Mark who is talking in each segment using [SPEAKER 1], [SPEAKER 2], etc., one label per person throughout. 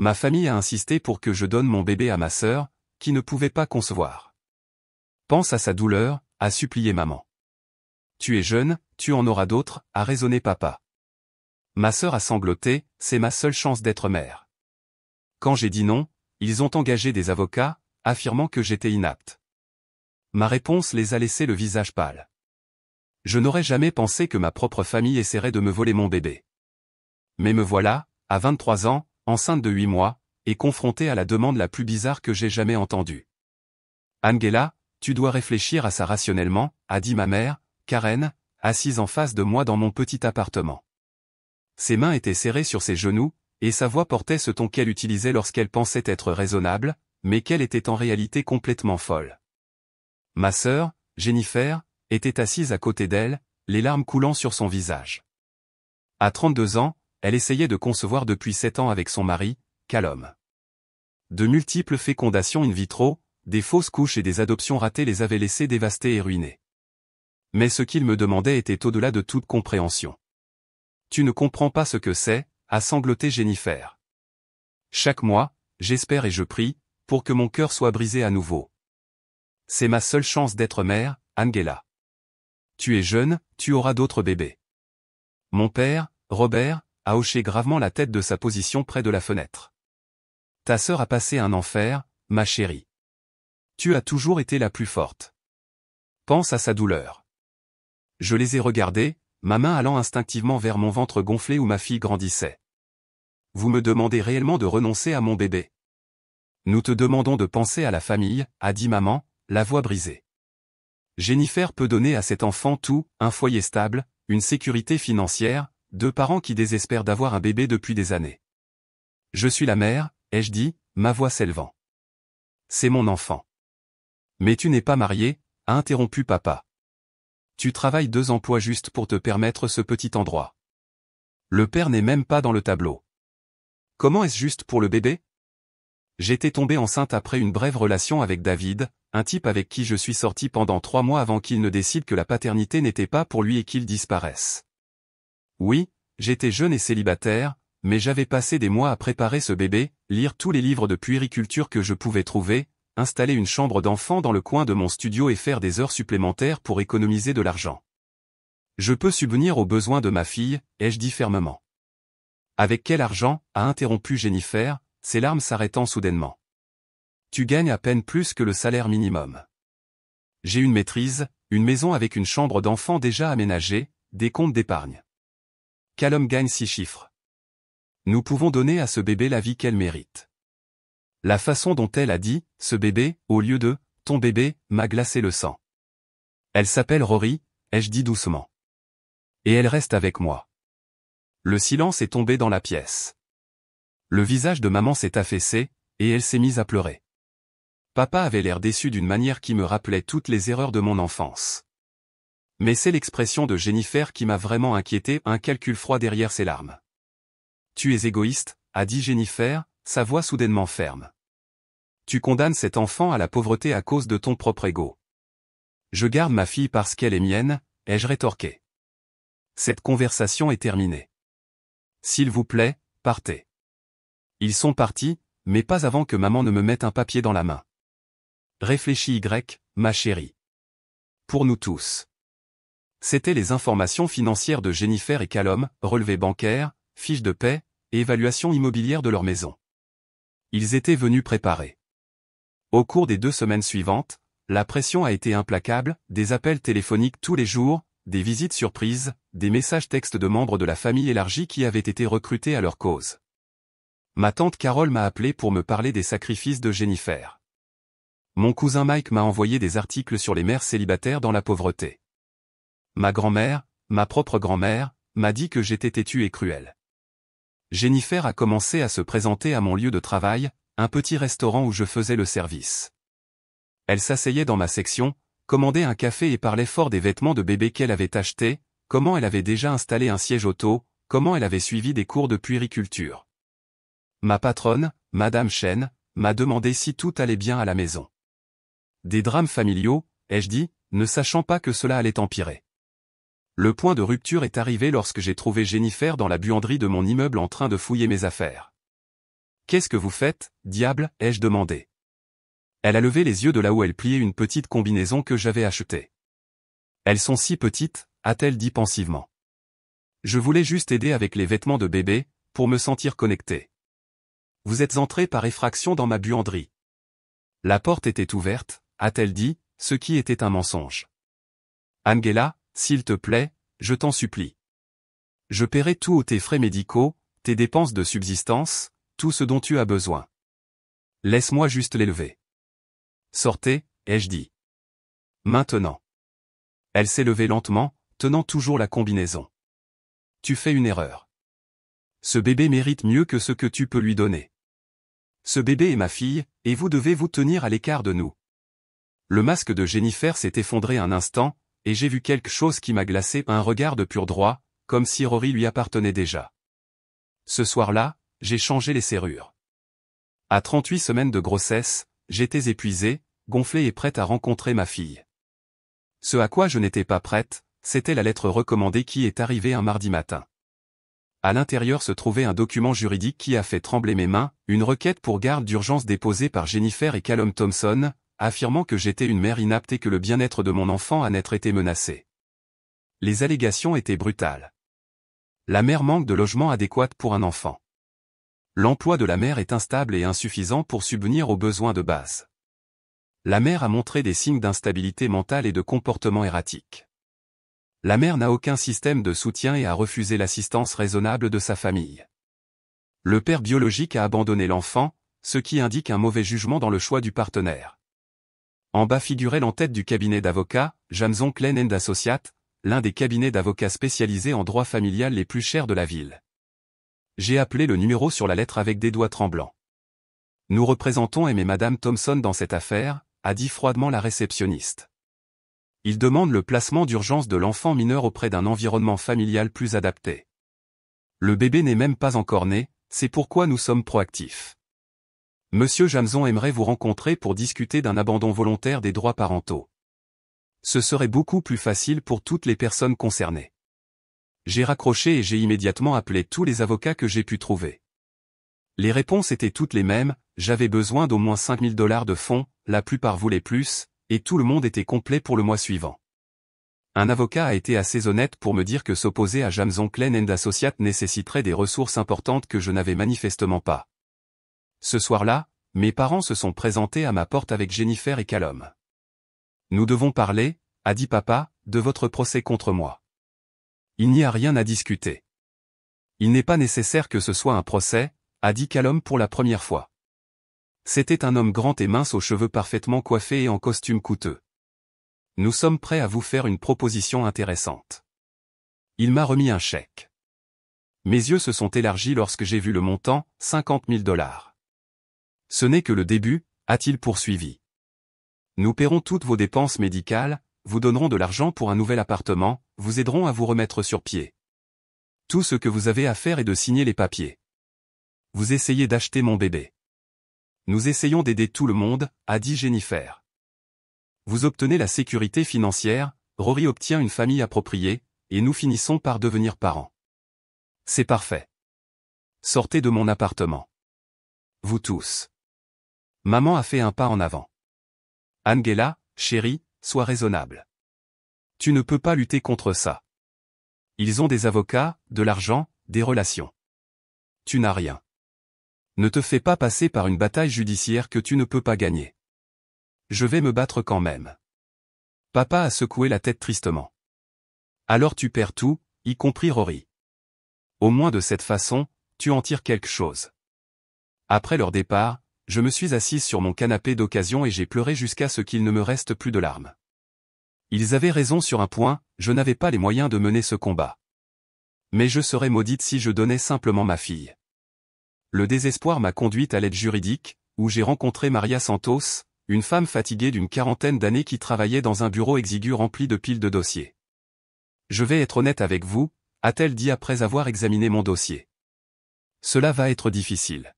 [SPEAKER 1] Ma famille a insisté pour que je donne mon bébé à ma sœur, qui ne pouvait pas concevoir. Pense à sa douleur, a supplié maman. Tu es jeune, tu en auras d'autres, a raisonné papa. Ma sœur a sangloté, c'est ma seule chance d'être mère. Quand j'ai dit non, ils ont engagé des avocats, affirmant que j'étais inapte. Ma réponse les a laissés le visage pâle. Je n'aurais jamais pensé que ma propre famille essaierait de me voler mon bébé. Mais me voilà, à 23 ans, enceinte de 8 mois, et confrontée à la demande la plus bizarre que j'ai jamais entendue. Angela, tu dois réfléchir à ça rationnellement, a dit ma mère, Karen, assise en face de moi dans mon petit appartement. Ses mains étaient serrées sur ses genoux, et sa voix portait ce ton qu'elle utilisait lorsqu'elle pensait être raisonnable, mais qu'elle était en réalité complètement folle. Ma sœur, Jennifer, était assise à côté d'elle, les larmes coulant sur son visage. À 32 ans, elle essayait de concevoir depuis 7 ans avec son mari, Callum. De multiples fécondations in vitro, des fausses couches et des adoptions ratées les avaient laissés dévastés et ruinés. Mais ce qu'il me demandait était au-delà de toute compréhension. Tu ne comprends pas ce que c'est, a sangloté Jennifer. Chaque mois, j'espère et je prie, pour que mon cœur soit brisé à nouveau. C'est ma seule chance d'être mère, Angela. Tu es jeune, tu auras d'autres bébés. Mon père, Robert, a hoché gravement la tête de sa position près de la fenêtre. Ta sœur a passé un enfer, ma chérie. Tu as toujours été la plus forte. Pense à sa douleur. Je les ai regardés, ma main allant instinctivement vers mon ventre gonflé où ma fille grandissait. Vous me demandez réellement de renoncer à mon bébé. Nous te demandons de penser à la famille, a dit maman, la voix brisée. Jennifer peut donner à cet enfant tout, un foyer stable, une sécurité financière, 2 parents qui désespèrent d'avoir un bébé depuis des années. Je suis la mère, ai-je dit, ma voix s'élevant. C'est mon enfant. Mais tu n'es pas marié, a interrompu papa. Tu travailles 2 emplois juste pour te permettre ce petit endroit. Le père n'est même pas dans le tableau. Comment est-ce juste pour le bébé? J'étais tombée enceinte après une brève relation avec David, un type avec qui je suis sortie pendant 3 mois avant qu'il ne décide que la paternité n'était pas pour lui et qu'il disparaisse. Oui, j'étais jeune et célibataire, mais j'avais passé des mois à préparer ce bébé, lire tous les livres de puériculture que je pouvais trouver, installer une chambre d'enfant dans le coin de mon studio et faire des heures supplémentaires pour économiser de l'argent. Je peux subvenir aux besoins de ma fille, ai-je dit fermement. Avec quel argent, a interrompu Jennifer, ses larmes s'arrêtant soudainement. Tu gagnes à peine plus que le salaire minimum. J'ai une maîtrise, une maison avec une chambre d'enfant déjà aménagée, des comptes d'épargne. Callum gagne 6 chiffres. Nous pouvons donner à ce bébé la vie qu'elle mérite. La façon dont elle a dit, ce bébé, au lieu de, ton bébé, m'a glacé le sang. Elle s'appelle Rory, ai-je dit doucement. Et elle reste avec moi. Le silence est tombé dans la pièce. Le visage de maman s'est affaissé, et elle s'est mise à pleurer. Papa avait l'air déçu d'une manière qui me rappelait toutes les erreurs de mon enfance. Mais c'est l'expression de Jennifer qui m'a vraiment inquiété, un calcul froid derrière ses larmes. Tu es égoïste, a dit Jennifer, sa voix soudainement ferme. Tu condamnes cet enfant à la pauvreté à cause de ton propre ego. Je garde ma fille parce qu'elle est mienne, ai-je rétorqué. Cette conversation est terminée. S'il vous plaît, partez. Ils sont partis, mais pas avant que maman ne me mette un papier dans la main. Réfléchis ma chérie. Pour nous tous. C'étaient les informations financières de Jennifer et Callum, relevés bancaires, fiches de paie, et évaluation immobilière de leur maison. Ils étaient venus préparer. Au cours des 2 semaines suivantes, la pression a été implacable, des appels téléphoniques tous les jours, des visites surprises, des messages textes de membres de la famille élargie qui avaient été recrutés à leur cause. Ma tante Carole m'a appelé pour me parler des sacrifices de Jennifer. Mon cousin Mike m'a envoyé des articles sur les mères célibataires dans la pauvreté. Ma grand-mère, ma propre grand-mère, m'a dit que j'étais têtue et cruelle. Jennifer a commencé à se présenter à mon lieu de travail, un petit restaurant où je faisais le service. Elle s'asseyait dans ma section, commandait un café et parlait fort des vêtements de bébé qu'elle avait achetés, comment elle avait déjà installé un siège auto, comment elle avait suivi des cours de puériculture. Ma patronne, Madame Chen, m'a demandé si tout allait bien à la maison. Des drames familiaux, ai-je dit, ne sachant pas que cela allait empirer. Le point de rupture est arrivé lorsque j'ai trouvé Jennifer dans la buanderie de mon immeuble en train de fouiller mes affaires. Qu'est-ce que vous faites, diable, ai-je demandé. Elle a levé les yeux de là où elle pliait une petite combinaison que j'avais achetée. Elles sont si petites, a-t-elle dit pensivement. Je voulais juste aider avec les vêtements de bébé, pour me sentir connecté. Vous êtes entré par effraction dans ma buanderie. La porte était ouverte, a-t-elle dit, ce qui était un mensonge. Angela, s'il te plaît, je t'en supplie. Je paierai tous tes frais médicaux, tes dépenses de subsistance, tout ce dont tu as besoin. Laisse-moi juste l'élever. Sortez, ai-je dit. Maintenant. Elle s'est levée lentement, tenant toujours la combinaison. Tu fais une erreur. Ce bébé mérite mieux que ce que tu peux lui donner. Ce bébé est ma fille, et vous devez vous tenir à l'écart de nous. Le masque de Jennifer s'est effondré un instant, et j'ai vu quelque chose qui m'a glacé, un regard de pur droit, comme si Rory lui appartenait déjà. Ce soir-là, j'ai changé les serrures. À 38 semaines de grossesse, j'étais épuisée, gonflée et prête à rencontrer ma fille. Ce à quoi je n'étais pas prête, c'était la lettre recommandée qui est arrivée un mardi matin. À l'intérieur se trouvait un document juridique qui a fait trembler mes mains, une requête pour garde d'urgence déposée par Jennifer et Callum Thompson, affirmant que j'étais une mère inapte et que le bien-être de mon enfant à naître était menacé. Les allégations étaient brutales. La mère manque de logement adéquat pour un enfant. L'emploi de la mère est instable et insuffisant pour subvenir aux besoins de base. La mère a montré des signes d'instabilité mentale et de comportement erratique. La mère n'a aucun système de soutien et a refusé l'assistance raisonnable de sa famille. Le père biologique a abandonné l'enfant, ce qui indique un mauvais jugement dans le choix du partenaire. En bas figurait l'entête du cabinet d'avocats, Jamson Klein & Associates, l'un des cabinets d'avocats spécialisés en droit familial les plus chers de la ville. J'ai appelé le numéro sur la lettre avec des doigts tremblants. Nous représentons M et Madame Thompson dans cette affaire, a dit froidement la réceptionniste. Il demande le placement d'urgence de l'enfant mineur auprès d'un environnement familial plus adapté. Le bébé n'est même pas encore né, c'est pourquoi nous sommes proactifs. Monsieur Jamson aimerait vous rencontrer pour discuter d'un abandon volontaire des droits parentaux. Ce serait beaucoup plus facile pour toutes les personnes concernées. J'ai raccroché et j'ai immédiatement appelé tous les avocats que j'ai pu trouver. Les réponses étaient toutes les mêmes, j'avais besoin d'au moins $5 000 de fonds, la plupart voulaient plus, et tout le monde était complet pour le mois suivant. Un avocat a été assez honnête pour me dire que s'opposer à Jamson Klein & Associates nécessiterait des ressources importantes que je n'avais manifestement pas. Ce soir-là, mes parents se sont présentés à ma porte avec Jennifer et Callum. Nous devons parler, a dit papa, de votre procès contre moi. Il n'y a rien à discuter. Il n'est pas nécessaire que ce soit un procès, a dit Callum pour la première fois. C'était un homme grand et mince aux cheveux parfaitement coiffés et en costume coûteux. Nous sommes prêts à vous faire une proposition intéressante. Il m'a remis un chèque. Mes yeux se sont élargis lorsque j'ai vu le montant, $50 000. Ce n'est que le début, a-t-il poursuivi. Nous paierons toutes vos dépenses médicales, vous donnerons de l'argent pour un nouvel appartement, vous aiderons à vous remettre sur pied. Tout ce que vous avez à faire est de signer les papiers. Vous essayez d'acheter mon bébé. Nous essayons d'aider tout le monde, a dit Jennifer. Vous obtenez la sécurité financière, Rory obtient une famille appropriée, et nous finissons par devenir parents. C'est parfait. Sortez de mon appartement. Vous tous. Maman a fait un pas en avant. Angela, chérie, sois raisonnable. Tu ne peux pas lutter contre ça. Ils ont des avocats, de l'argent, des relations. Tu n'as rien. Ne te fais pas passer par une bataille judiciaire que tu ne peux pas gagner. Je vais me battre quand même. Papa a secoué la tête tristement. Alors tu perds tout, y compris Rory. Au moins de cette façon, tu en tires quelque chose. Après leur départ, je me suis assise sur mon canapé d'occasion et j'ai pleuré jusqu'à ce qu'il ne me reste plus de larmes. Ils avaient raison sur un point, je n'avais pas les moyens de mener ce combat. Mais je serais maudite si je donnais simplement ma fille. Le désespoir m'a conduite à l'aide juridique, où j'ai rencontré Maria Santos, une femme fatiguée d'une 40aine d'années qui travaillait dans un bureau exigu rempli de piles de dossiers. Je vais être honnête avec vous, a-t-elle dit après avoir examiné mon dossier. Cela va être difficile.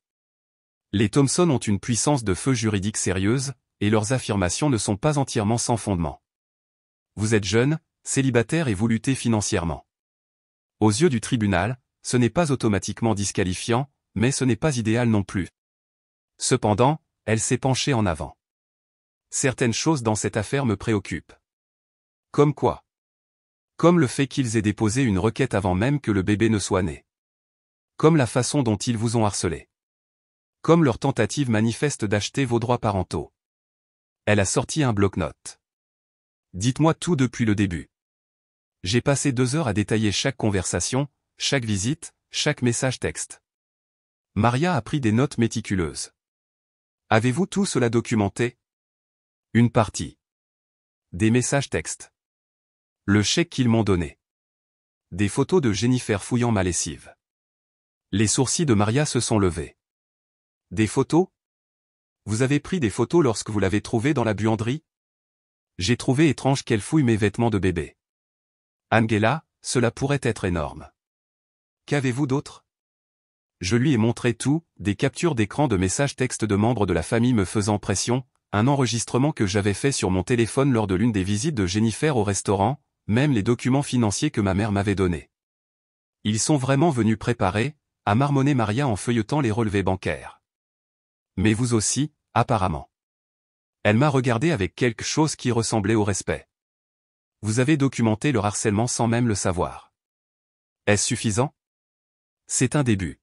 [SPEAKER 1] Les Thompson ont une puissance de feu juridique sérieuse, et leurs affirmations ne sont pas entièrement sans fondement. Vous êtes jeune, célibataire et vous luttez financièrement. Aux yeux du tribunal, ce n'est pas automatiquement disqualifiant, mais ce n'est pas idéal non plus. Cependant, elle s'est penchée en avant. Certaines choses dans cette affaire me préoccupent. Comme quoi? Comme le fait qu'ils aient déposé une requête avant même que le bébé ne soit né. Comme la façon dont ils vous ont harcelé. Comme leur tentative manifeste d'acheter vos droits parentaux. Elle a sorti un bloc-notes. Dites-moi tout depuis le début. J'ai passé 2 heures à détailler chaque conversation, chaque visite, chaque message texte. Maria a pris des notes méticuleuses. Avez-vous tout cela documenté? Une partie. Des messages textes. Le chèque qu'ils m'ont donné. Des photos de Jennifer fouillant ma lessive. Les sourcils de Maria se sont levés. Des photos? Vous avez pris des photos lorsque vous l'avez trouvée dans la buanderie? J'ai trouvé étrange qu'elle fouille mes vêtements de bébé. Angela, cela pourrait être énorme. Qu'avez-vous d'autre? Je lui ai montré tout, des captures d'écran de messages textes de membres de la famille me faisant pression, un enregistrement que j'avais fait sur mon téléphone lors de l'une des visites de Jennifer au restaurant, même les documents financiers que ma mère m'avait donnés. Ils sont vraiment venus préparer, a marmonné Maria en feuilletant les relevés bancaires. Mais vous aussi, apparemment. Elle m'a regardé avec quelque chose qui ressemblait au respect. Vous avez documenté leur harcèlement sans même le savoir. Est-ce suffisant? C'est un début.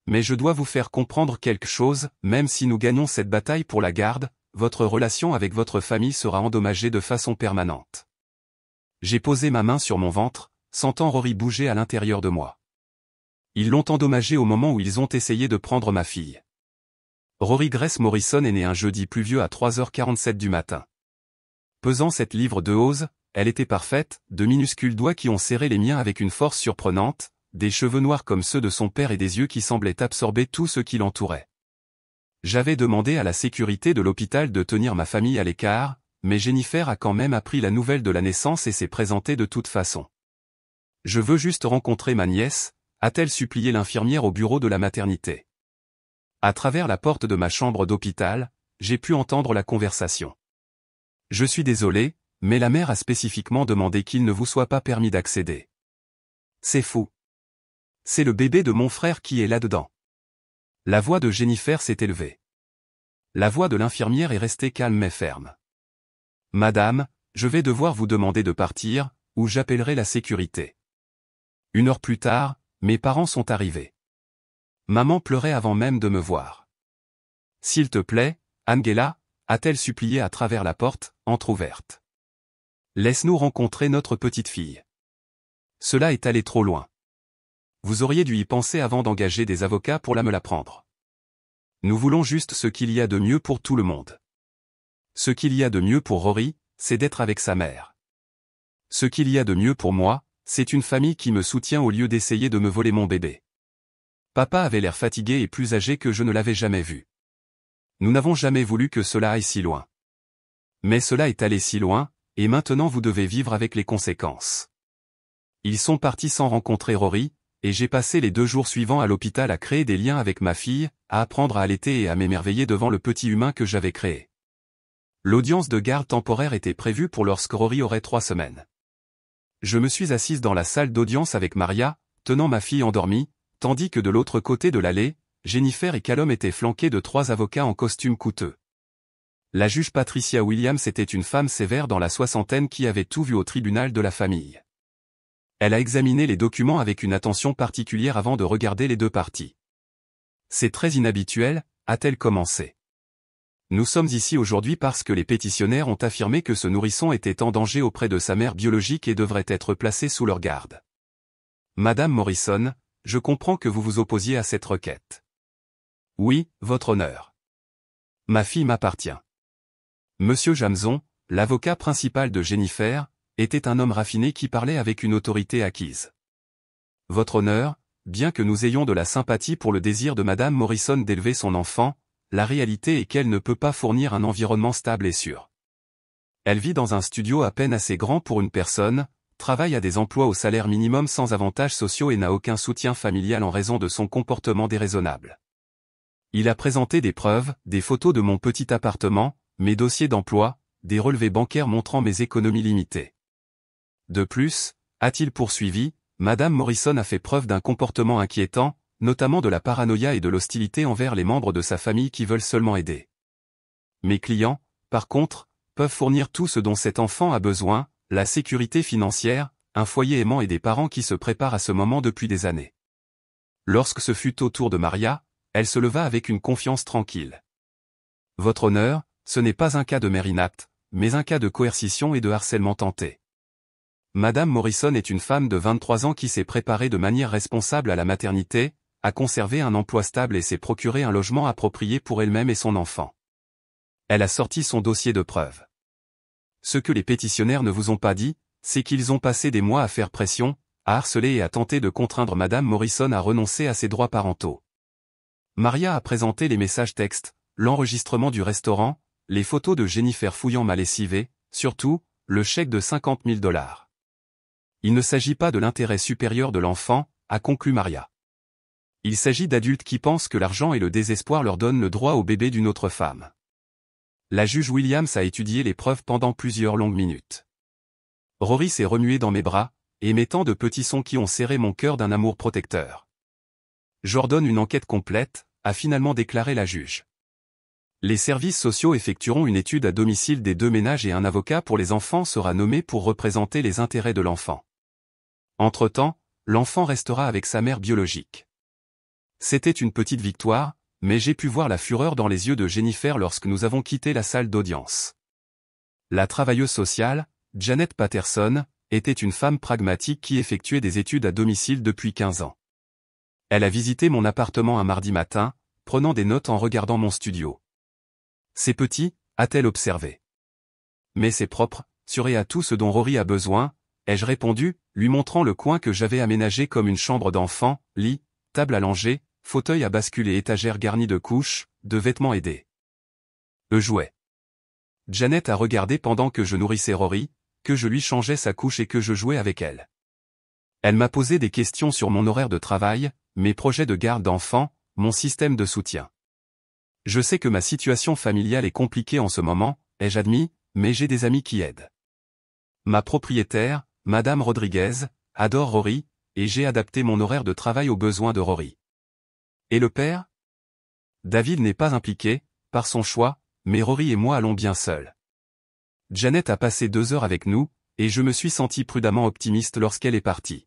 [SPEAKER 1] Mais je dois vous faire comprendre quelque chose, même si nous gagnons cette bataille pour la garde, votre relation avec votre famille sera endommagée de façon permanente. J'ai posé ma main sur mon ventre, sentant Rory bouger à l'intérieur de moi. Ils l'ont endommagé au moment où ils ont essayé de prendre ma fille. Rory Grace Morrison est née un jeudi pluvieux à 3h47 du matin. Pesant 7 livres de hausse, elle était parfaite, de minuscules doigts qui ont serré les miens avec une force surprenante, des cheveux noirs comme ceux de son père et des yeux qui semblaient absorber tout ce qui l'entourait. J'avais demandé à la sécurité de l'hôpital de tenir ma famille à l'écart, mais Jennifer a quand même appris la nouvelle de la naissance et s'est présentée de toute façon. Je veux juste rencontrer ma nièce, a-t-elle supplié l'infirmière au bureau de la maternité. À travers la porte de ma chambre d'hôpital, j'ai pu entendre la conversation. Je suis désolé, mais la mère a spécifiquement demandé qu'il ne vous soit pas permis d'accéder. C'est fou. C'est le bébé de mon frère qui est là-dedans. La voix de Jennifer s'est élevée. La voix de l'infirmière est restée calme mais ferme. Madame, je vais devoir vous demander de partir, ou j'appellerai la sécurité. 1 heure plus tard, mes parents sont arrivés. Maman pleurait avant même de me voir. S'il te plaît, Angela, a-t-elle supplié à travers la porte, entr'ouverte. Laisse-nous rencontrer notre petite fille. Cela est allé trop loin. Vous auriez dû y penser avant d'engager des avocats pour me la prendre. Nous voulons juste ce qu'il y a de mieux pour tout le monde. Ce qu'il y a de mieux pour Rory, c'est d'être avec sa mère. Ce qu'il y a de mieux pour moi, c'est une famille qui me soutient au lieu d'essayer de me voler mon bébé. Papa avait l'air fatigué et plus âgé que je ne l'avais jamais vu. Nous n'avons jamais voulu que cela aille si loin. Mais cela est allé si loin, et maintenant vous devez vivre avec les conséquences. Ils sont partis sans rencontrer Rory, et j'ai passé les 2 jours suivants à l'hôpital à créer des liens avec ma fille, à apprendre à allaiter et à m'émerveiller devant le petit humain que j'avais créé. L'audience de garde temporaire était prévue pour lorsque Rory aurait 3 semaines. Je me suis assise dans la salle d'audience avec Maria, tenant ma fille endormie, tandis que de l'autre côté de l'allée, Jennifer et Callum étaient flanqués de 3 avocats en costume coûteux. La juge Patricia Williams était une femme sévère dans la soixantaine qui avait tout vu au tribunal de la famille. Elle a examiné les documents avec une attention particulière avant de regarder les 2 parties. C'est très inhabituel, a-t-elle commencé. Nous sommes ici aujourd'hui parce que les pétitionnaires ont affirmé que ce nourrisson était en danger auprès de sa mère biologique et devrait être placé sous leur garde. Madame Morrison, je comprends que vous vous opposiez à cette requête. Oui, votre honneur. Ma fille m'appartient. Monsieur Jamson, l'avocat principal de Jennifer, était un homme raffiné qui parlait avec une autorité acquise. Votre honneur, bien que nous ayons de la sympathie pour le désir de Madame Morrison d'élever son enfant, la réalité est qu'elle ne peut pas fournir un environnement stable et sûr. Elle vit dans un studio à peine assez grand pour une personne, travaille à des emplois au salaire minimum sans avantages sociaux et n'a aucun soutien familial en raison de son comportement déraisonnable. Il a présenté des preuves, des photos de mon petit appartement, mes dossiers d'emploi, des relevés bancaires montrant mes économies limitées. De plus, a-t-il poursuivi, Madame Morrison a fait preuve d'un comportement inquiétant, notamment de la paranoïa et de l'hostilité envers les membres de sa famille qui veulent seulement aider. Mes clients, par contre, peuvent fournir tout ce dont cet enfant a besoin, la sécurité financière, un foyer aimant et des parents qui se préparent à ce moment depuis des années. Lorsque ce fut au tour de Maria, elle se leva avec une confiance tranquille. Votre honneur, ce n'est pas un cas de mère inapte, mais un cas de coercition et de harcèlement tenté. Madame Morrison est une femme de 23 ans qui s'est préparée de manière responsable à la maternité, a conservé un emploi stable et s'est procuré un logement approprié pour elle-même et son enfant. Elle a sorti son dossier de preuves. Ce que les pétitionnaires ne vous ont pas dit, c'est qu'ils ont passé des mois à faire pression, à harceler et à tenter de contraindre Madame Morrison à renoncer à ses droits parentaux. Maria a présenté les messages textes, l'enregistrement du restaurant, les photos de Jennifer fouillant ma lessive et, surtout, le chèque de 50 000 $. Il ne s'agit pas de l'intérêt supérieur de l'enfant, a conclu Maria. Il s'agit d'adultes qui pensent que l'argent et le désespoir leur donnent le droit au bébé d'une autre femme. La juge Williams a étudié les preuves pendant plusieurs longues minutes. Rory s'est remué dans mes bras, émettant de petits sons qui ont serré mon cœur d'un amour protecteur. J'ordonne une enquête complète, a finalement déclaré la juge. Les services sociaux effectueront une étude à domicile des deux ménages et un avocat pour les enfants sera nommé pour représenter les intérêts de l'enfant. Entre-temps, l'enfant restera avec sa mère biologique. C'était une petite victoire, mais j'ai pu voir la fureur dans les yeux de Jennifer lorsque nous avons quitté la salle d'audience. La travailleuse sociale, Janet Patterson, était une femme pragmatique qui effectuait des études à domicile depuis 15 ans. Elle a visité mon appartement un mardi matin, prenant des notes en regardant mon studio. C'est petit, a-t-elle observé. Mais c'est propre, sûr et à tout ce dont Rory a besoin, ai-je répondu, lui montrant le coin que j'avais aménagé comme une chambre d'enfant, lit, table allongée, fauteuil à basculer et étagère garnie de couches, de vêtements aidés. Jouet. Janet a regardé pendant que je nourrissais Rory, que je lui changeais sa couche et que je jouais avec elle. Elle m'a posé des questions sur mon horaire de travail, mes projets de garde d'enfants, mon système de soutien. Je sais que ma situation familiale est compliquée en ce moment, ai-je admis, mais j'ai des amis qui aident. Ma propriétaire, Madame Rodriguez, adore Rory, et j'ai adapté mon horaire de travail aux besoins de Rory. Et le père? David n'est pas impliqué, par son choix, mais Rory et moi allons bien seuls. Janet a passé 2 heures avec nous, et je me suis senti prudemment optimiste lorsqu'elle est partie.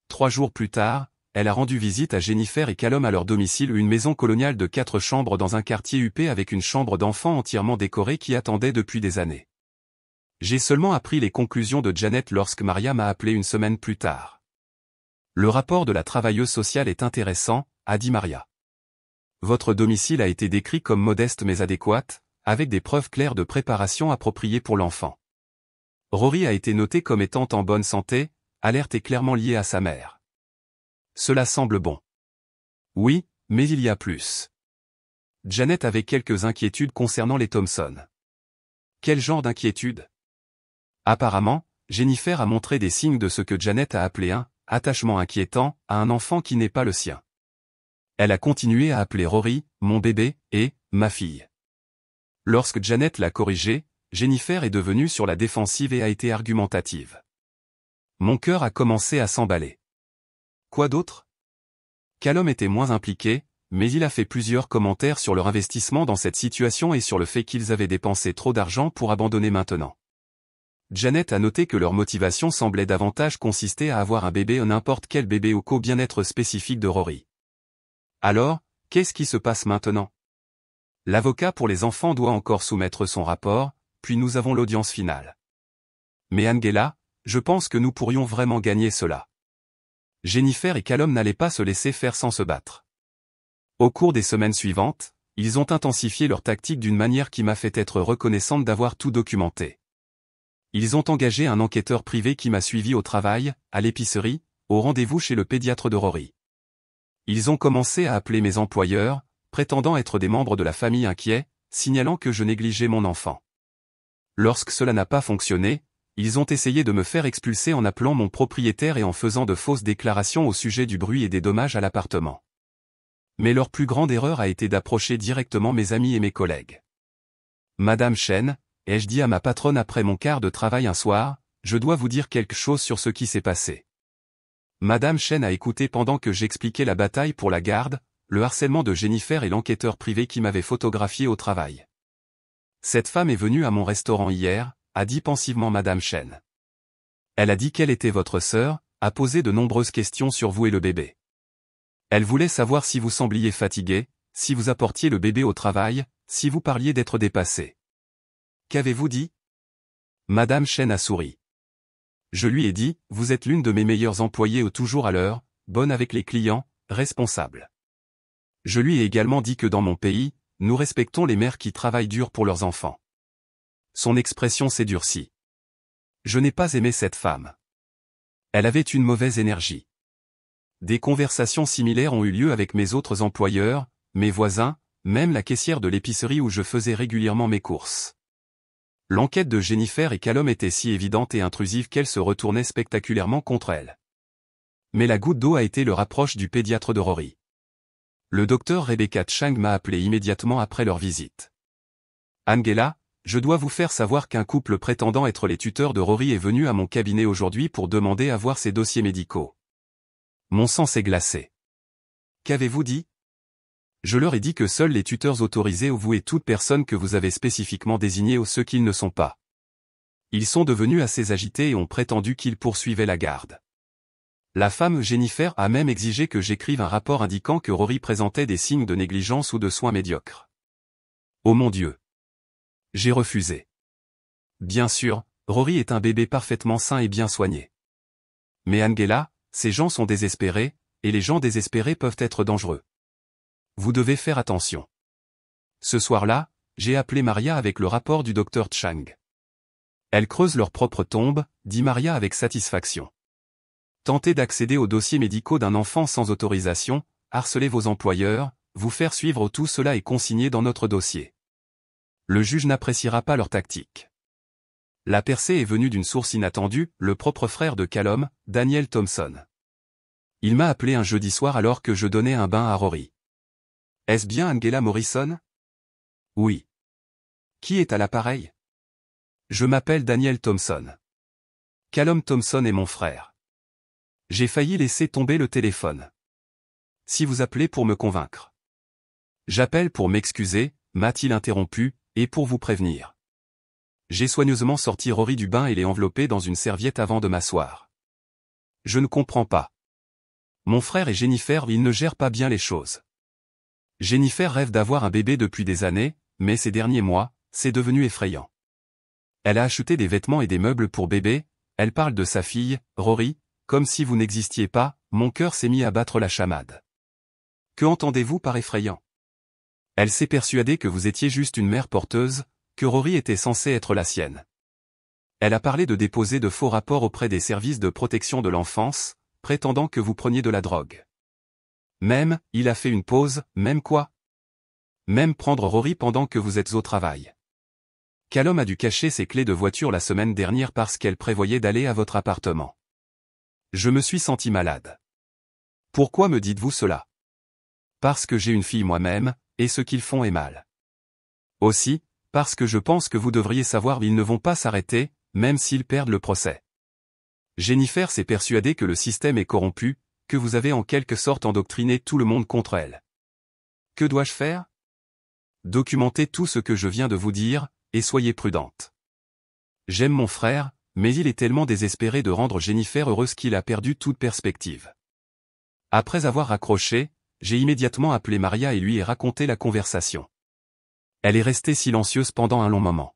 [SPEAKER 1] 3 jours plus tard, elle a rendu visite à Jennifer et Callum à leur domicile, une maison coloniale de 4 chambres dans un quartier huppé avec une chambre d'enfant entièrement décorée qui attendait depuis des années. J'ai seulement appris les conclusions de Janet lorsque Maria m'a appelé une semaine plus tard. Le rapport de la travailleuse sociale est intéressant, a dit Maria. Votre domicile a été décrit comme modeste mais adéquat, avec des preuves claires de préparation appropriée pour l'enfant. Rory a été noté comme étant en bonne santé, alerte et clairement liée à sa mère. Cela semble bon. Oui, mais il y a plus. Janet avait quelques inquiétudes concernant les Thompson. Quel genre d'inquiétude? Apparemment, Jennifer a montré des signes de ce que Janet a appelé un « attachement inquiétant » à un enfant qui n'est pas le sien. Elle a continué à appeler Rory « mon bébé » et « ma fille ». Lorsque Janet l'a corrigé, Jennifer est devenue sur la défensive et a été argumentative. Mon cœur a commencé à s'emballer. Quoi d'autre? Callum était moins impliqué, mais il a fait plusieurs commentaires sur leur investissement dans cette situation et sur le fait qu'ils avaient dépensé trop d'argent pour abandonner maintenant. Janet a noté que leur motivation semblait davantage consister à avoir un bébé ou n'importe quel bébé au co-bien-être spécifique de Rory. Alors, qu'est-ce qui se passe maintenant? L'avocat pour les enfants doit encore soumettre son rapport, puis nous avons l'audience finale. Mais Angela, je pense que nous pourrions vraiment gagner cela. Jennifer et Callum n'allaient pas se laisser faire sans se battre. Au cours des semaines suivantes, ils ont intensifié leur tactique d'une manière qui m'a fait être reconnaissante d'avoir tout documenté. Ils ont engagé un enquêteur privé qui m'a suivi au travail, à l'épicerie, au rendez-vous chez le pédiatre de Rory. Ils ont commencé à appeler mes employeurs, prétendant être des membres de la famille inquiets, signalant que je négligeais mon enfant. Lorsque cela n'a pas fonctionné, ils ont essayé de me faire expulser en appelant mon propriétaire et en faisant de fausses déclarations au sujet du bruit et des dommages à l'appartement. Mais leur plus grande erreur a été d'approcher directement mes amis et mes collègues. Madame Chen, ai-je dit à ma patronne après mon quart de travail un soir, je dois vous dire quelque chose sur ce qui s'est passé. Madame Chen a écouté pendant que j'expliquais la bataille pour la garde, le harcèlement de Jennifer et l'enquêteur privé qui m'avait photographié au travail. Cette femme est venue à mon restaurant hier, a dit pensivement Madame Chen. Elle a dit qu'elle était votre sœur, a posé de nombreuses questions sur vous et le bébé. Elle voulait savoir si vous sembliez fatigué, si vous apportiez le bébé au travail, si vous parliez d'être dépassé. Qu'avez-vous dit? Madame Chen a souri. Je lui ai dit, vous êtes l'une de mes meilleures employées toujours à l'heure, bonne avec les clients, responsable. Je lui ai également dit que dans mon pays, nous respectons les mères qui travaillent dur pour leurs enfants. Son expression s'est durcie. Je n'ai pas aimé cette femme. Elle avait une mauvaise énergie. Des conversations similaires ont eu lieu avec mes autres employeurs, mes voisins, même la caissière de l'épicerie où je faisais régulièrement mes courses. L'enquête de Jennifer et Callum était si évidente et intrusive qu'elle se retournait spectaculairement contre elle. Mais la goutte d'eau a été le rapproche du pédiatre de Rory. Le docteur Rebecca Chang m'a appelé immédiatement après leur visite. Angela, je dois vous faire savoir qu'un couple prétendant être les tuteurs de Rory est venu à mon cabinet aujourd'hui pour demander à voir ses dossiers médicaux. Mon sang s'est glacé. Qu'avez-vous dit? Je leur ai dit que seuls les tuteurs autorisés vous et toute personne que vous avez spécifiquement désignée ou ceux qu'ils ne sont pas. Ils sont devenus assez agités et ont prétendu qu'ils poursuivaient la garde. La femme Jennifer a même exigé que j'écrive un rapport indiquant que Rory présentait des signes de négligence ou de soins médiocres. Oh mon Dieu! J'ai refusé. Bien sûr, Rory est un bébé parfaitement sain et bien soigné. Mais Angela, ces gens sont désespérés, et les gens désespérés peuvent être dangereux. Vous devez faire attention. Ce soir-là, j'ai appelé Maria avec le rapport du docteur Chang. Elles creusent leur propre tombe, dit Maria avec satisfaction. Tentez d'accéder aux dossiers médicaux d'un enfant sans autorisation, harceler vos employeurs, vous faire suivre tout cela est consigné dans notre dossier. Le juge n'appréciera pas leur tactique. La percée est venue d'une source inattendue, le propre frère de Callum, Daniel Thompson. Il m'a appelé un jeudi soir alors que je donnais un bain à Rory. Est-ce bien Angela Morrison? Oui. Qui est à l'appareil? Je m'appelle Daniel Thompson. Callum Thompson est mon frère. J'ai failli laisser tomber le téléphone. Si vous appelez pour me convaincre. J'appelle pour m'excuser, m'a-t-il interrompu, et pour vous prévenir. J'ai soigneusement sorti Rory du bain et l'ai enveloppé dans une serviette avant de m'asseoir. Je ne comprends pas. Mon frère et Jennifer, ils ne gèrent pas bien les choses. Jennifer rêve d'avoir un bébé depuis des années, mais ces derniers mois, c'est devenu effrayant. Elle a acheté des vêtements et des meubles pour bébé, elle parle de sa fille, Rory, comme si vous n'existiez pas, mon cœur s'est mis à battre la chamade. Que entendez-vous par effrayant? Elle s'est persuadée que vous étiez juste une mère porteuse, que Rory était censé être la sienne. Elle a parlé de déposer de faux rapports auprès des services de protection de l'enfance, prétendant que vous preniez de la drogue. Même, il a fait une pause, même quoi? Même prendre Rory pendant que vous êtes au travail. Callum a dû cacher ses clés de voiture la semaine dernière parce qu'elle prévoyait d'aller à votre appartement. Je me suis senti malade. Pourquoi me dites-vous cela? Parce que j'ai une fille moi-même, et ce qu'ils font est mal. Aussi, parce que je pense que vous devriez savoir ils ne vont pas s'arrêter, même s'ils perdent le procès. Jennifer s'est persuadée que le système est corrompu, que vous avez en quelque sorte endoctriné tout le monde contre elle. Que dois-je faire? Documentez tout ce que je viens de vous dire, et soyez prudente. J'aime mon frère, mais il est tellement désespéré de rendre Jennifer heureuse qu'il a perdu toute perspective. Après avoir raccroché, j'ai immédiatement appelé Maria et lui ai raconté la conversation. Elle est restée silencieuse pendant un long moment.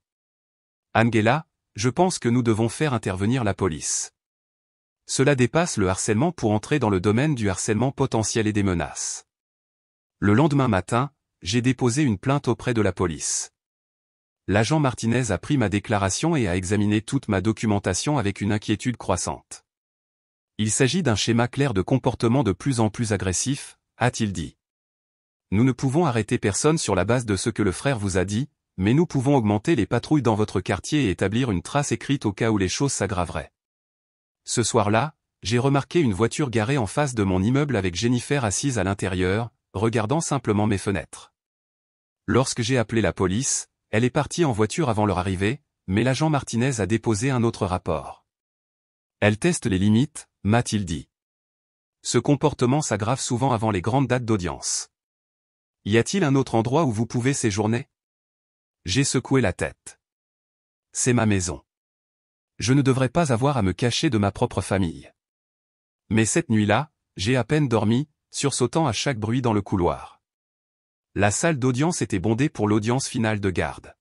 [SPEAKER 1] Angela, je pense que nous devons faire intervenir la police. Cela dépasse le harcèlement pour entrer dans le domaine du harcèlement potentiel et des menaces. Le lendemain matin, j'ai déposé une plainte auprès de la police. L'agent Martinez a pris ma déclaration et a examiné toute ma documentation avec une inquiétude croissante. Il s'agit d'un schéma clair de comportement de plus en plus agressif, a-t-il dit. Nous ne pouvons arrêter personne sur la base de ce que le frère vous a dit, mais nous pouvons augmenter les patrouilles dans votre quartier et établir une trace écrite au cas où les choses s'aggraveraient. Ce soir-là, j'ai remarqué une voiture garée en face de mon immeuble avec Jennifer assise à l'intérieur, regardant simplement mes fenêtres. Lorsque j'ai appelé la police, elle est partie en voiture avant leur arrivée, mais l'agent Martinez a déposé un autre rapport. Elle teste les limites, m'a-t-il dit. Ce comportement s'aggrave souvent avant les grandes dates d'audience. Y a-t-il un autre endroit où vous pouvez séjourner? J'ai secoué la tête. C'est ma maison. Je ne devrais pas avoir à me cacher de ma propre famille. Mais cette nuit-là, j'ai à peine dormi, sursautant à chaque bruit dans le couloir. La salle d'audience était bondée pour l'audience finale de garde.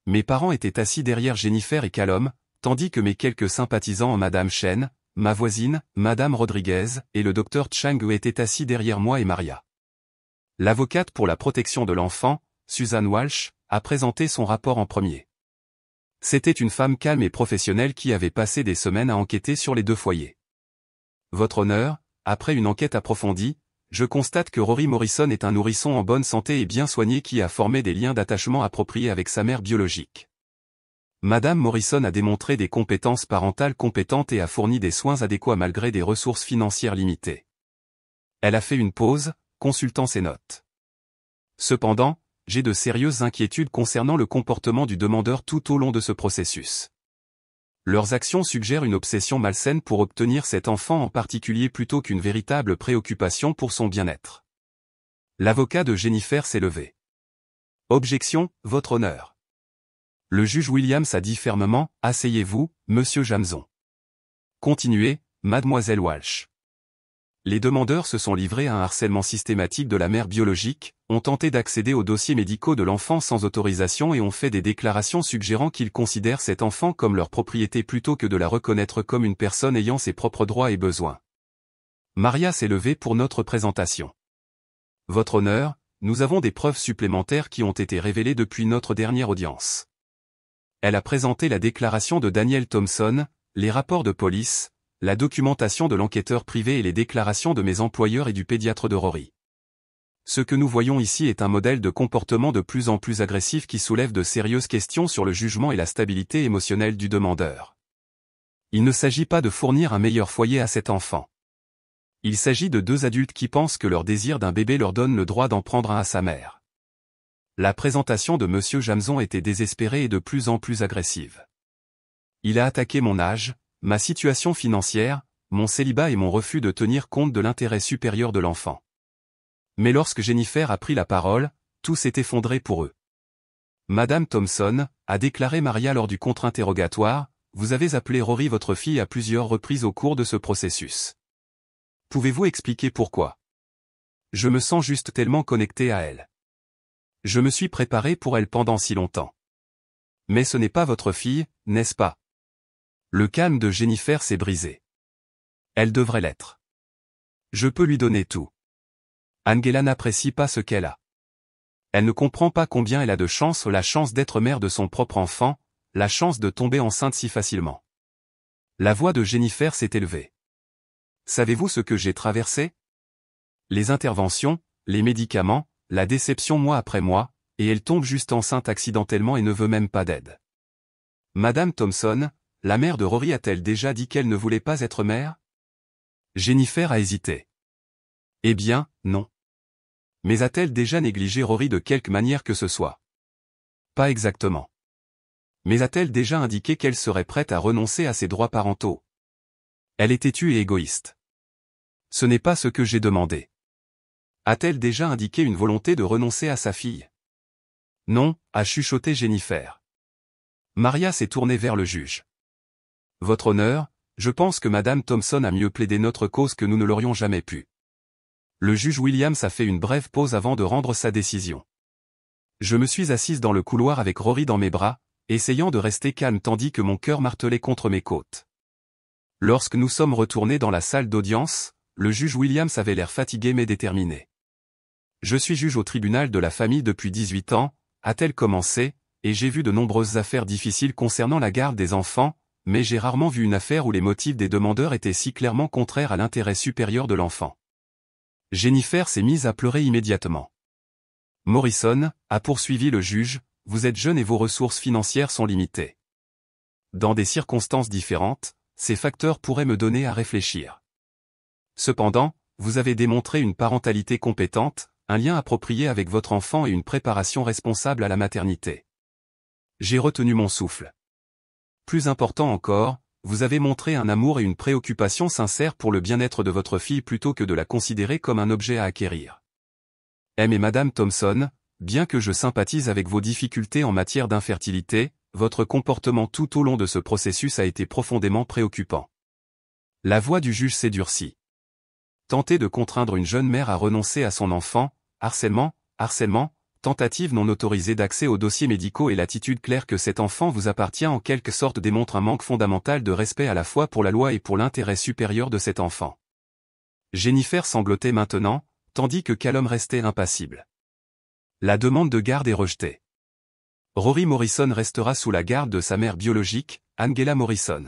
[SPEAKER 1] Mes parents étaient assis derrière Jennifer et Callum, tandis que mes quelques sympathisants en Madame Chen, ma voisine, Madame Rodriguez, et le docteur Chang étaient assis derrière moi et Maria. L'avocate pour la protection de l'enfant, Susan Walsh, a présenté son rapport en premier. C'était une femme calme et professionnelle qui avait passé des semaines à enquêter sur les deux foyers. Votre honneur, après une enquête approfondie, je constate que Rory Morrison est un nourrisson en bonne santé et bien soigné qui a formé des liens d'attachement appropriés avec sa mère biologique. Madame Morrison a démontré des compétences parentales compétentes et a fourni des soins adéquats malgré des ressources financières limitées. Elle a fait une pause, consultant ses notes. Cependant, j'ai de sérieuses inquiétudes concernant le comportement du demandeur tout au long de ce processus. Leurs actions suggèrent une obsession malsaine pour obtenir cet enfant en particulier plutôt qu'une véritable préoccupation pour son bien-être. L'avocat de Jennifer s'est levé. Objection, votre honneur. Le juge Williams a dit fermement, asseyez-vous, monsieur Jamson. Continuez, mademoiselle Walsh. Les demandeurs se sont livrés à un harcèlement systématique de la mère biologique, ont tenté d'accéder aux dossiers médicaux de l'enfant sans autorisation et ont fait des déclarations suggérant qu'ils considèrent cet enfant comme leur propriété plutôt que de la reconnaître comme une personne ayant ses propres droits et besoins. Maria s'est levée pour notre présentation. Votre honneur, nous avons des preuves supplémentaires qui ont été révélées depuis notre dernière audience. Elle a présenté la déclaration de Daniel Thompson, les rapports de police, la documentation de l'enquêteur privé et les déclarations de mes employeurs et du pédiatre de Rory. Ce que nous voyons ici est un modèle de comportement de plus en plus agressif qui soulève de sérieuses questions sur le jugement et la stabilité émotionnelle du demandeur. Il ne s'agit pas de fournir un meilleur foyer à cet enfant. Il s'agit de deux adultes qui pensent que leur désir d'un bébé leur donne le droit d'en prendre un à sa mère. La présentation de M. Jamson était désespérée et de plus en plus agressive. Il a attaqué mon âge, ma situation financière, mon célibat et mon refus de tenir compte de l'intérêt supérieur de l'enfant. Mais lorsque Jennifer a pris la parole, tout s'est effondré pour eux. Madame Thompson, a déclaré Maria lors du contre-interrogatoire, vous avez appelé Rory votre fille à plusieurs reprises au cours de ce processus. Pouvez-vous expliquer pourquoi? Je me sens juste tellement connecté à elle. Je me suis préparé pour elle pendant si longtemps. Mais ce n'est pas votre fille, n'est-ce pas? Le calme de Jennifer s'est brisé. Elle devrait l'être. Je peux lui donner tout. Angela n'apprécie pas ce qu'elle a. Elle ne comprend pas combien elle a de chance, la chance d'être mère de son propre enfant, la chance de tomber enceinte si facilement. La voix de Jennifer s'est élevée. Savez-vous ce que j'ai traversé? Les interventions, les médicaments, la déception mois après mois, et elle tombe juste enceinte accidentellement et ne veut même pas d'aide. Madame Thompson, la mère de Rory a-t-elle déjà dit qu'elle ne voulait pas être mère? Jennifer a hésité. Eh bien, non. Mais a-t-elle déjà négligé Rory de quelque manière que ce soit? Pas exactement. Mais a-t-elle déjà indiqué qu'elle serait prête à renoncer à ses droits parentaux? Elle est têtue et égoïste. Ce n'est pas ce que j'ai demandé. A-t-elle déjà indiqué une volonté de renoncer à sa fille? Non, a chuchoté Jennifer. Maria s'est tournée vers le juge. Votre honneur, je pense que Madame Thompson a mieux plaidé notre cause que nous ne l'aurions jamais pu. Le juge Williams a fait une brève pause avant de rendre sa décision. Je me suis assise dans le couloir avec Rory dans mes bras, essayant de rester calme tandis que mon cœur martelait contre mes côtes. Lorsque nous sommes retournés dans la salle d'audience, le juge Williams avait l'air fatigué mais déterminé. Je suis juge au tribunal de la famille depuis 18 ans, a-t-elle commencé, et j'ai vu de nombreuses affaires difficiles concernant la garde des enfants, mais j'ai rarement vu une affaire où les motifs des demandeurs étaient si clairement contraires à l'intérêt supérieur de l'enfant. Jennifer s'est mise à pleurer immédiatement. Morrison, a poursuivi le juge, vous êtes jeune et vos ressources financières sont limitées. Dans des circonstances différentes, ces facteurs pourraient me donner à réfléchir. Cependant, vous avez démontré une parentalité compétente, un lien approprié avec votre enfant et une préparation responsable à la maternité. J'ai retenu mon souffle. Plus important encore, vous avez montré un amour et une préoccupation sincères pour le bien-être de votre fille plutôt que de la considérer comme un objet à acquérir. M et Madame Thompson, bien que je sympathise avec vos difficultés en matière d'infertilité, votre comportement tout au long de ce processus a été profondément préoccupant. La voix du juge s'est durcie. Tenter de contraindre une jeune mère à renoncer à son enfant, harcèlement, tentative non autorisée d'accès aux dossiers médicaux et l'attitude claire que cet enfant vous appartient en quelque sorte démontre un manque fondamental de respect à la fois pour la loi et pour l'intérêt supérieur de cet enfant. Jennifer sanglotait maintenant, tandis que Callum restait impassible. La demande de garde est rejetée. Rory Morrison restera sous la garde de sa mère biologique, Angela Morrison.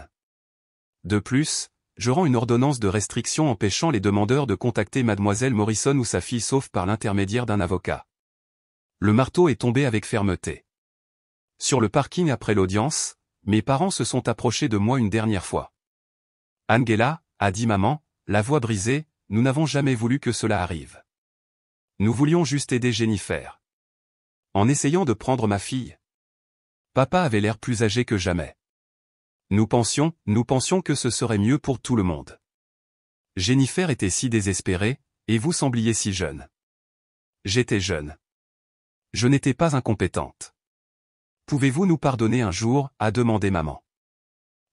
[SPEAKER 1] De plus, je rends une ordonnance de restriction empêchant les demandeurs de contacter Mademoiselle Morrison ou sa fille sauf par l'intermédiaire d'un avocat. Le marteau est tombé avec fermeté. Sur le parking après l'audience, mes parents se sont approchés de moi une dernière fois. Angela, a dit maman, la voix brisée, nous n'avons jamais voulu que cela arrive. Nous voulions juste aider Jennifer. En essayant de prendre ma fille. Papa avait l'air plus âgé que jamais. Nous pensions que ce serait mieux pour tout le monde. Jennifer était si désespérée, et vous sembliez si jeune. J'étais jeune. Je n'étais pas incompétente. Pouvez-vous nous pardonner un jour, a demandé maman.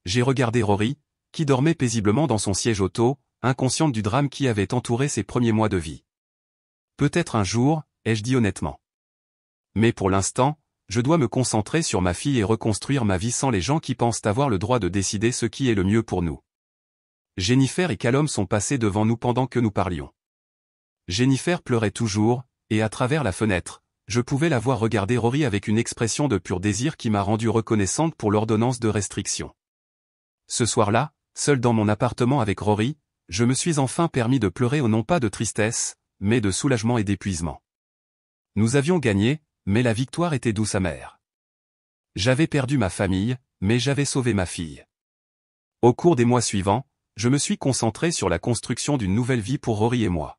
[SPEAKER 1] J'ai regardé Rory, qui dormait paisiblement dans son siège auto, inconsciente du drame qui avait entouré ses premiers mois de vie. Peut-être un jour, ai-je dit honnêtement. Mais pour l'instant, je dois me concentrer sur ma fille et reconstruire ma vie sans les gens qui pensent avoir le droit de décider ce qui est le mieux pour nous. Jennifer et Callum sont passés devant nous pendant que nous parlions. Jennifer pleurait toujours, et à travers la fenêtre, je pouvais la voir regarder Rory avec une expression de pur désir qui m'a rendue reconnaissante pour l'ordonnance de restriction. Ce soir-là, seul dans mon appartement avec Rory, je me suis enfin permis de pleurer non pas de tristesse, mais de soulagement et d'épuisement. Nous avions gagné, mais la victoire était douce amère. J'avais perdu ma famille, mais j'avais sauvé ma fille. Au cours des mois suivants, je me suis concentré sur la construction d'une nouvelle vie pour Rory et moi.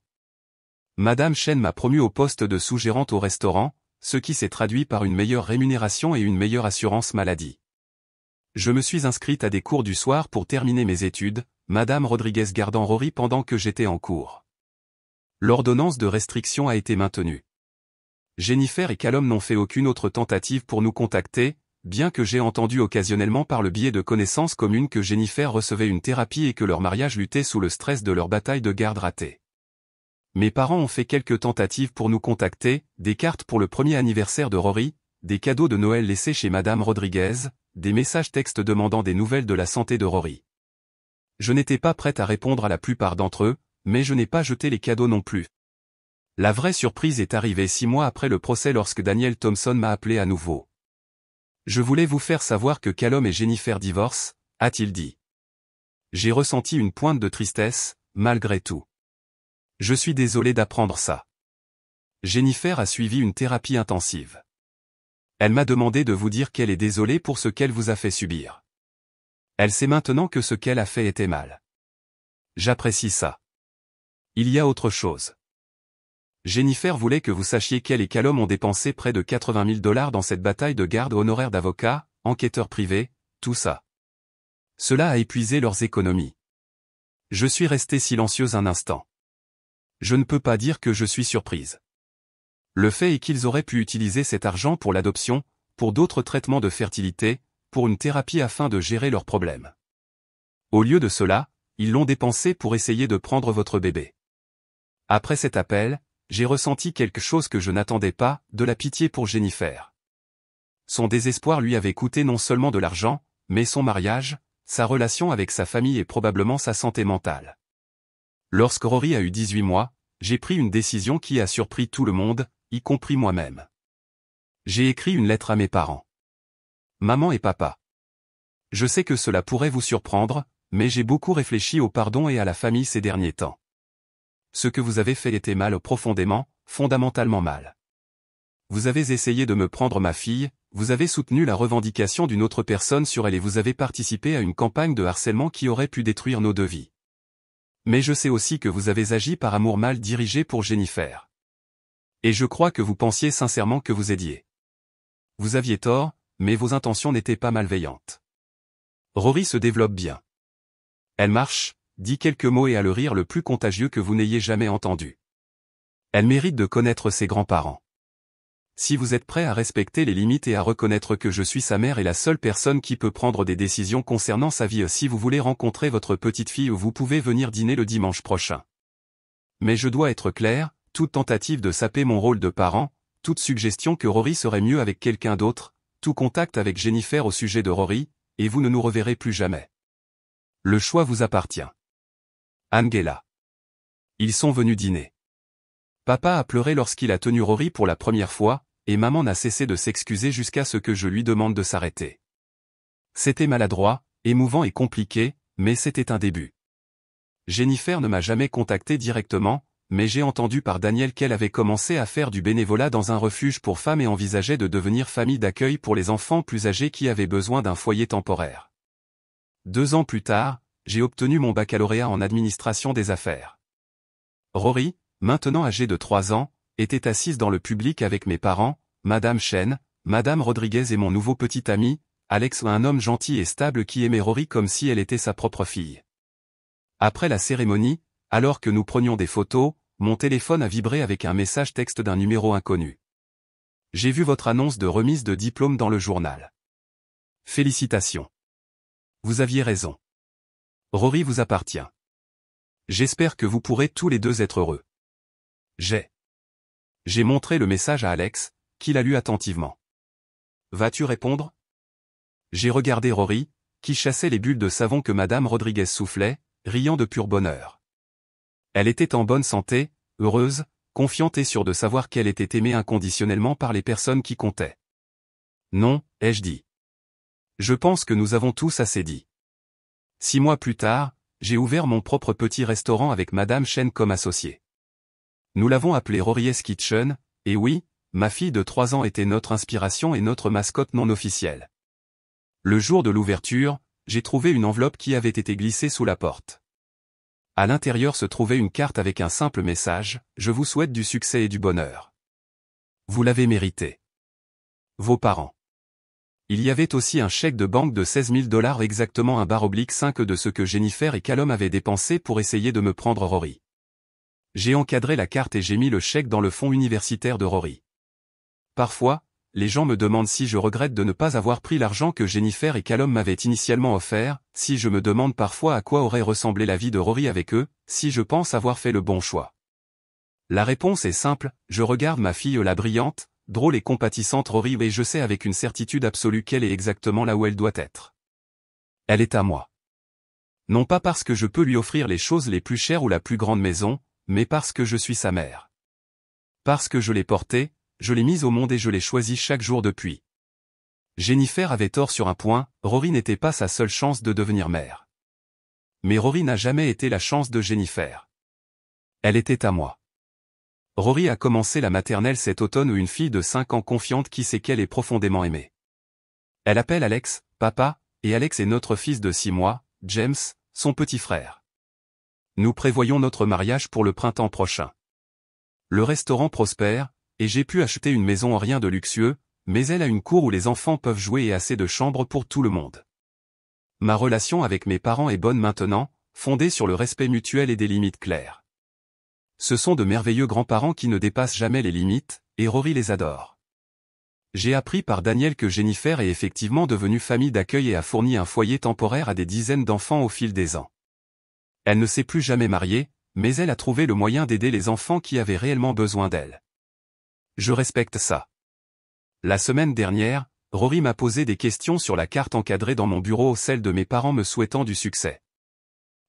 [SPEAKER 1] Madame Chen m'a promu au poste de sous-gérante au restaurant, ce qui s'est traduit par une meilleure rémunération et une meilleure assurance maladie. Je me suis inscrite à des cours du soir pour terminer mes études, Madame Rodriguez gardant Rory pendant que j'étais en cours. L'ordonnance de restriction a été maintenue. Jennifer et Callum n'ont fait aucune autre tentative pour nous contacter, bien que j'ai entendu occasionnellement par le biais de connaissances communes que Jennifer recevait une thérapie et que leur mariage luttait sous le stress de leur bataille de garde ratée. Mes parents ont fait quelques tentatives pour nous contacter, des cartes pour le premier anniversaire de Rory, des cadeaux de Noël laissés chez Madame Rodriguez, des messages textes demandant des nouvelles de la santé de Rory. Je n'étais pas prête à répondre à la plupart d'entre eux, mais je n'ai pas jeté les cadeaux non plus. La vraie surprise est arrivée 6 mois après le procès lorsque Daniel Thompson m'a appelé à nouveau. Je voulais vous faire savoir que Callum et Jennifer divorcent, a-t-il dit. J'ai ressenti une pointe de tristesse, malgré tout. Je suis désolé d'apprendre ça. Jennifer a suivi une thérapie intensive. Elle m'a demandé de vous dire qu'elle est désolée pour ce qu'elle vous a fait subir. Elle sait maintenant que ce qu'elle a fait était mal. J'apprécie ça. Il y a autre chose. Jennifer voulait que vous sachiez qu'elle et Callum ont dépensé près de 80 000 $ dans cette bataille de garde honoraires d'avocats, enquêteurs privés, tout ça. Cela a épuisé leurs économies. Je suis restée silencieuse un instant. Je ne peux pas dire que je suis surprise. Le fait est qu'ils auraient pu utiliser cet argent pour l'adoption, pour d'autres traitements de fertilité, pour une thérapie afin de gérer leurs problèmes. Au lieu de cela, ils l'ont dépensé pour essayer de prendre votre bébé. Après cet appel, j'ai ressenti quelque chose que je n'attendais pas, de la pitié pour Jennifer. Son désespoir lui avait coûté non seulement de l'argent, mais son mariage, sa relation avec sa famille et probablement sa santé mentale. Lorsque Rory a eu 18 mois, j'ai pris une décision qui a surpris tout le monde, y compris moi-même. J'ai écrit une lettre à mes parents. Maman et papa. Je sais que cela pourrait vous surprendre, mais j'ai beaucoup réfléchi au pardon et à la famille ces derniers temps. Ce que vous avez fait était mal profondément, fondamentalement mal. Vous avez essayé de me prendre ma fille, vous avez soutenu la revendication d'une autre personne sur elle et vous avez participé à une campagne de harcèlement qui aurait pu détruire nos deux vies. Mais je sais aussi que vous avez agi par amour mal dirigé pour Jennifer. Et je crois que vous pensiez sincèrement que vous aidiez. Vous aviez tort, mais vos intentions n'étaient pas malveillantes. Rory se développe bien. Elle marche, dit quelques mots et a le rire le plus contagieux que vous n'ayez jamais entendu. Elle mérite de connaître ses grands-parents. Si vous êtes prêt à respecter les limites et à reconnaître que je suis sa mère et la seule personne qui peut prendre des décisions concernant sa vie, si vous voulez rencontrer votre petite fille, vous pouvez venir dîner le dimanche prochain. Mais je dois être clair, toute tentative de saper mon rôle de parent, toute suggestion que Rory serait mieux avec quelqu'un d'autre, tout contact avec Jennifer au sujet de Rory, et vous ne nous reverrez plus jamais. Le choix vous appartient. Angela. Ils sont venus dîner. Papa a pleuré lorsqu'il a tenu Rory pour la première fois, et maman n'a cessé de s'excuser jusqu'à ce que je lui demande de s'arrêter. C'était maladroit, émouvant et compliqué, mais c'était un début. Jennifer ne m'a jamais contacté directement, mais j'ai entendu par Daniel qu'elle avait commencé à faire du bénévolat dans un refuge pour femmes et envisageait de devenir famille d'accueil pour les enfants plus âgés qui avaient besoin d'un foyer temporaire. 2 ans plus tard, j'ai obtenu mon baccalauréat en administration des affaires. Rory, maintenant âgée de 3 ans, était assise dans le public avec mes parents, Madame Chen, Madame Rodriguez et mon nouveau petit ami, Alex, un homme gentil et stable qui aimait Rory comme si elle était sa propre fille. Après la cérémonie, alors que nous prenions des photos, mon téléphone a vibré avec un message texte d'un numéro inconnu. J'ai vu votre annonce de remise de diplôme dans le journal. Félicitations. Vous aviez raison. Rory vous appartient. J'espère que vous pourrez tous les deux être heureux. J'ai montré le message à Alex, qui l'a lu attentivement. Vas-tu répondre? J'ai regardé Rory, qui chassait les bulles de savon que Madame Rodriguez soufflait, riant de pur bonheur. Elle était en bonne santé, heureuse, confiante et sûre de savoir qu'elle était aimée inconditionnellement par les personnes qui comptaient. Non, ai-je dit. Je pense que nous avons tous assez dit. 6 mois plus tard, j'ai ouvert mon propre petit restaurant avec Madame Chen comme associée. Nous l'avons appelé Rory's Kitchen, et oui, ma fille de 3 ans était notre inspiration et notre mascotte non officielle. Le jour de l'ouverture, j'ai trouvé une enveloppe qui avait été glissée sous la porte. À l'intérieur se trouvait une carte avec un simple message, « Je vous souhaite du succès et du bonheur. Vous l'avez mérité. Vos parents. » Il y avait aussi un chèque de banque de $16 000, exactement /5 de ce que Jennifer et Callum avaient dépensé pour essayer de me prendre Rory. J'ai encadré la carte et j'ai mis le chèque dans le fonds universitaire de Rory. Parfois, les gens me demandent si je regrette de ne pas avoir pris l'argent que Jennifer et Callum m'avaient initialement offert, si je me demande parfois à quoi aurait ressemblé la vie de Rory avec eux, si je pense avoir fait le bon choix. La réponse est simple, je regarde ma fille la brillante, drôle et compatissante Rory et je sais avec une certitude absolue qu'elle est exactement là où elle doit être. Elle est à moi. Non pas parce que je peux lui offrir les choses les plus chères ou la plus grande maison, mais parce que je suis sa mère. Parce que je l'ai portée, je l'ai mise au monde et je l'ai choisie chaque jour depuis. Jennifer avait tort sur un point, Rory n'était pas sa seule chance de devenir mère. Mais Rory n'a jamais été la chance de Jennifer. Elle était à moi. Rory a commencé la maternelle cet automne où une fille de 5 ans confiante qui sait qu'elle est profondément aimée. Elle appelle Alex, papa, et Alex est notre fils de 6 mois, James, son petit frère. Nous prévoyons notre mariage pour le printemps prochain. Le restaurant prospère, et j'ai pu acheter une maison en rien de luxueux, mais elle a une cour où les enfants peuvent jouer et assez de chambres pour tout le monde. Ma relation avec mes parents est bonne maintenant, fondée sur le respect mutuel et des limites claires. Ce sont de merveilleux grands-parents qui ne dépassent jamais les limites, et Rory les adore. J'ai appris par Daniel que Jennifer est effectivement devenue famille d'accueil et a fourni un foyer temporaire à des dizaines d'enfants au fil des ans. Elle ne s'est plus jamais mariée, mais elle a trouvé le moyen d'aider les enfants qui avaient réellement besoin d'elle. Je respecte ça. La semaine dernière, Rory m'a posé des questions sur la carte encadrée dans mon bureau, celle de mes parents me souhaitant du succès.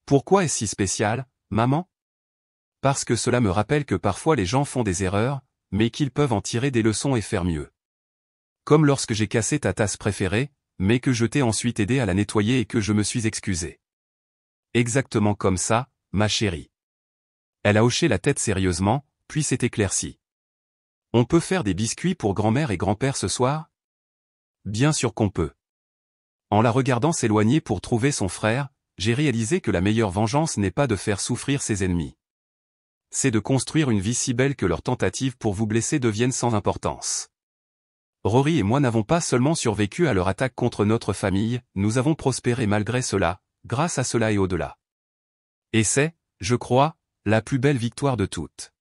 [SPEAKER 1] Pourquoi est-ce si spécial, maman? Parce que cela me rappelle que parfois les gens font des erreurs, mais qu'ils peuvent en tirer des leçons et faire mieux. Comme lorsque j'ai cassé ta tasse préférée, mais que je t'ai ensuite aidé à la nettoyer et que je me suis excusé. Exactement comme ça, ma chérie. Elle a hoché la tête sérieusement, puis s'est éclaircie. On peut faire des biscuits pour grand-mère et grand-père ce soir? Bien sûr qu'on peut. En la regardant s'éloigner pour trouver son frère, j'ai réalisé que la meilleure vengeance n'est pas de faire souffrir ses ennemis. C'est de construire une vie si belle que leurs tentatives pour vous blesser deviennent sans importance. Rory et moi n'avons pas seulement survécu à leur attaque contre notre famille, nous avons prospéré malgré cela, grâce à cela et au-delà. Et c'est, je crois, la plus belle victoire de toutes.